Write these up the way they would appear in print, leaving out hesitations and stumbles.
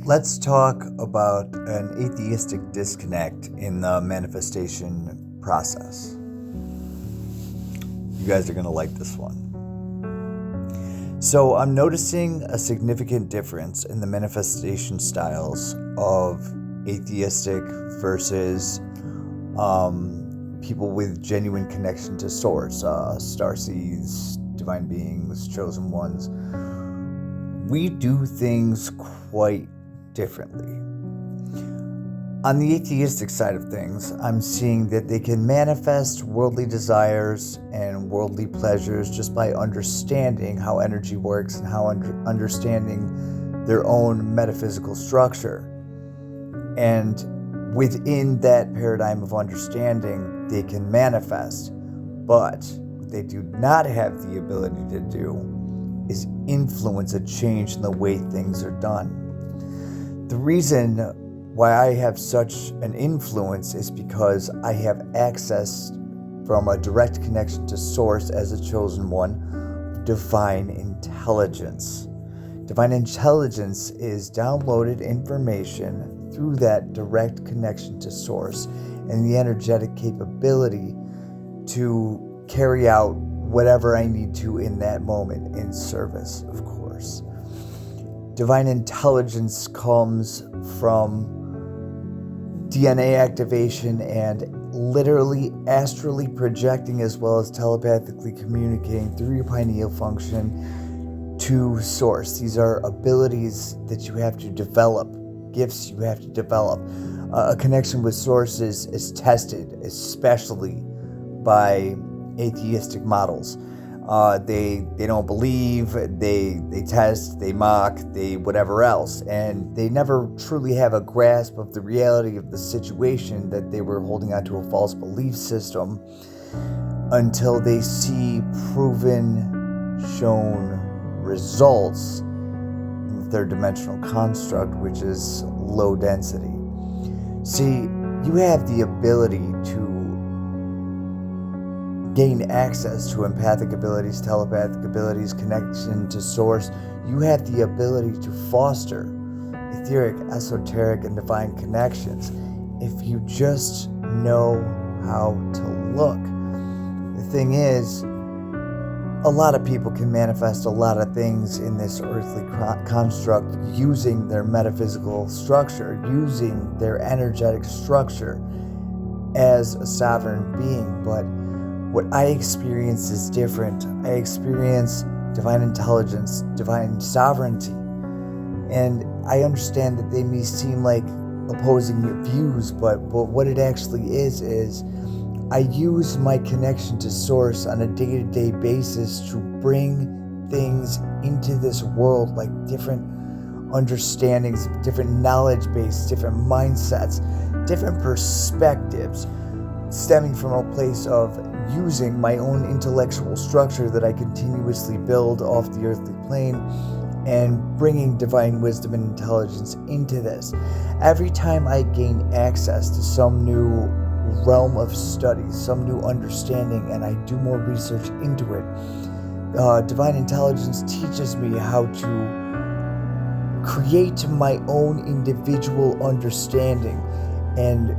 Let's talk about an atheistic disconnect in the manifestation process. You guys are going to like this one. So, I'm noticing a significant difference in the manifestation styles of atheistic versus people with genuine connection to source, starseeds, divine beings, chosen ones. We do things quite differently. On the atheistic side of things, I'm seeing that they can manifest worldly desires and worldly pleasures just by understanding how energy works and how understanding their own metaphysical structure. And within that paradigm of understanding, they can manifest. But what they do not have the ability to do is influence a change in the way things are done. The reason why I have such an influence is because I have access from a direct connection to source as a chosen one, divine intelligence. Divine intelligence is downloaded information through that direct connection to source and the energetic capability to carry out whatever I need to in that moment in service, of course. Divine intelligence comes from DNA activation and literally astrally projecting as well as telepathically communicating through your pineal function to source. These are abilities that you have to develop, gifts you have to develop. A connection with source is tested, especially by atheistic models. They don't believe, they test, they mock, they whatever else, and they never truly have a grasp of the reality of the situation that they were holding onto a false belief system until they see proven, shown results in the third dimensional construct, which is low density. See, you have the ability to gain access to empathic abilities, telepathic abilities, connection to source. You have the ability to foster etheric, esoteric, and divine connections if you just know how to look. The thing is, a lot of people can manifest a lot of things in this earthly construct using their metaphysical structure, using their energetic structure as a sovereign being, but what I experience is different. I experience divine intelligence, divine sovereignty. And I understand that they may seem like opposing views, but what it actually is I use my connection to source on a day-to-day basis to bring things into this world, like different understandings, different knowledge base, different mindsets, different perspectives, stemming from a place of using my own intellectual structure that I continuously build off the earthly plane and bringing divine wisdom and intelligence into this. Every time I gain access to some new realm of study, some new understanding, and I do more research into it, divine intelligence teaches me how to create my own individual understanding and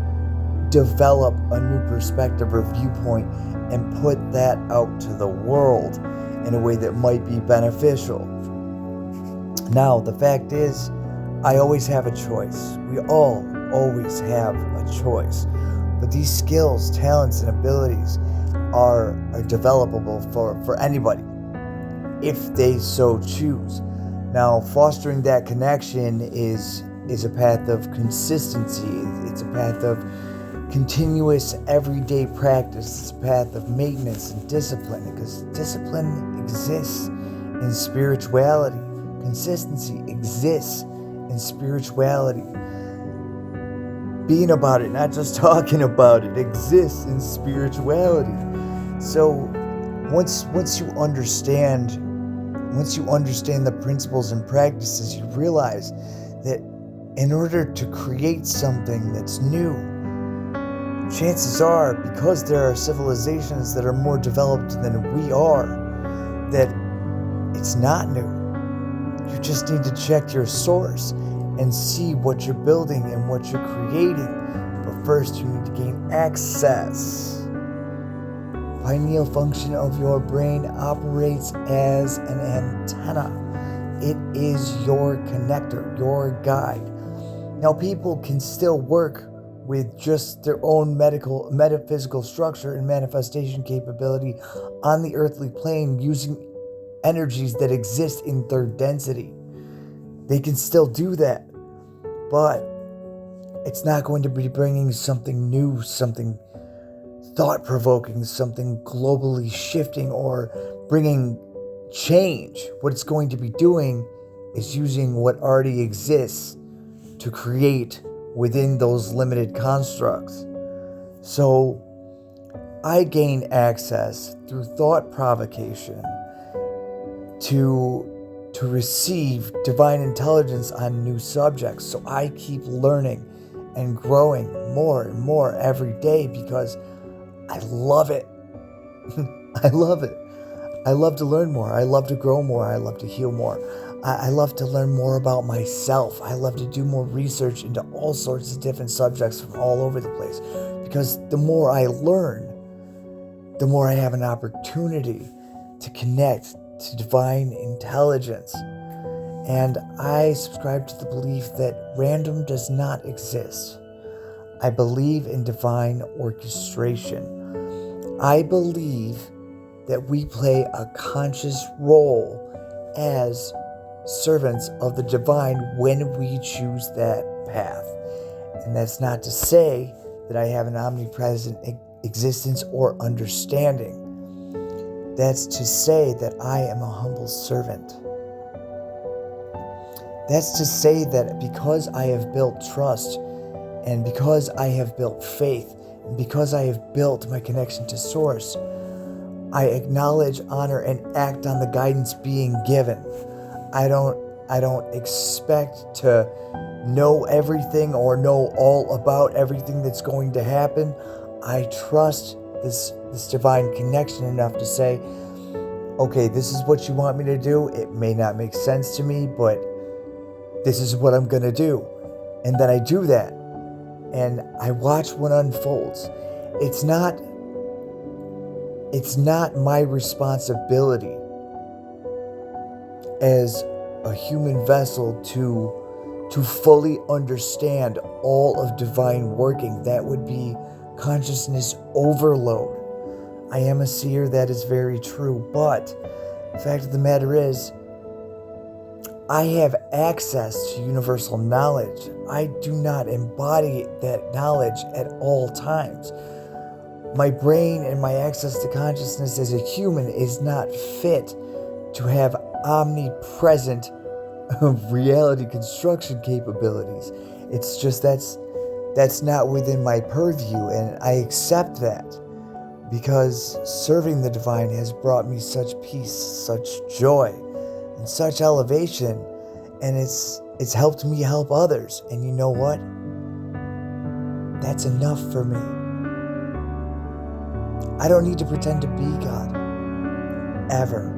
develop a new perspective or viewpoint and put that out to the world in a way that might be beneficial. Now, the fact is, I always have a choice. We all always have a choice. But these skills, talents, and abilities are developable for anybody if they so choose. Now, fostering that connection is a path of consistency. It's a path of continuous everyday practice. It's a path of maintenance and discipline, because discipline exists in spirituality. Consistency exists in spirituality. Being about it, not just talking about it, exists in spirituality. So once you understand the principles and practices, you realize that in order to create something that's new, chances are, because there are civilizations that are more developed than we are, that it's not new. You just need to check your source and see what you're building and what you're creating. But first, you need to gain access. Pineal function of your brain operates as an antenna. It is your connector, your guide. Now, people can still work with just their own metaphysical structure and manifestation capability on the earthly plane using energies that exist in third density. They can still do that, but it's not going to be bringing something new, something thought-provoking, something globally shifting or bringing change. What it's going to be doing is using what already exists to create within those limited constructs. So I gain access through thought provocation to receive divine intelligence on new subjects. So I keep learning and growing more and more every day because I love it. I love it. I love to learn more. I love to grow more. I love to heal more. I love to learn more about myself. I love to do more research into all sorts of different subjects from all over the place. Because the more I learn, the more I have an opportunity to connect to divine intelligence. And I subscribe to the belief that random does not exist. I believe in divine orchestration. I believe that we play a conscious role as servants of the divine when we choose that path. And that's not to say that I have an omnipresent existence or understanding. That's to say that I am a humble servant. That's to say that because I have built trust, and because I have built faith, and because I have built my connection to Source, I acknowledge, honor, and act on the guidance being given. I don't expect to know everything or know all about everything that's going to happen. I trust this divine connection enough to say, okay, this is what you want me to do. It may not make sense to me, but this is what I'm going to do. And then I do that. And I watch what unfolds. It's not my responsibility as a human vessel to fully understand all of divine working. That would be consciousness overload. I am a seer, that is very true, but the fact of the matter is, I have access to universal knowledge. I do not embody that knowledge at all times. My brain and my access to consciousness as a human is not fit to have omnipresent reality construction capabilities. It's just that's not within my purview, and I accept that because serving the divine has brought me such peace, such joy, and such elevation, and it's helped me help others. And you know what? That's enough for me. I don't need to pretend to be God ever.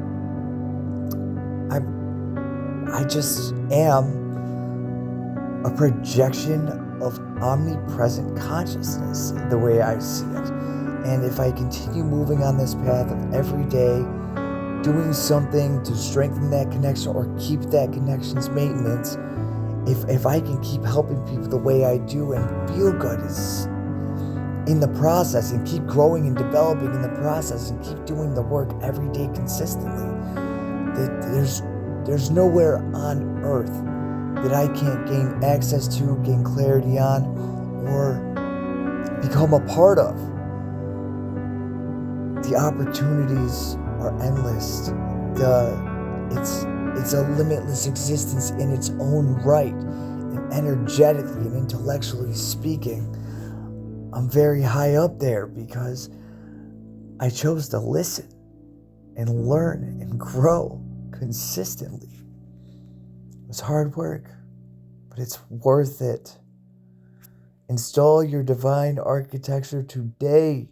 I just am a projection of omnipresent consciousness, the way I see it. And if I continue moving on this path of every day, doing something to strengthen that connection or keep that connection's maintenance, if I can keep helping people the way I do and feel good is in the process, and keep growing and developing in the process, and keep doing the work every day consistently, that there's nowhere on earth that I can't gain access to, gain clarity on, or become a part of. The opportunities are endless. It's a limitless existence in its own right, and energetically and intellectually speaking, I'm very high up there because I chose to listen and learn and grow consistently. It was hard work, but it's worth it. Install your divine architecture today.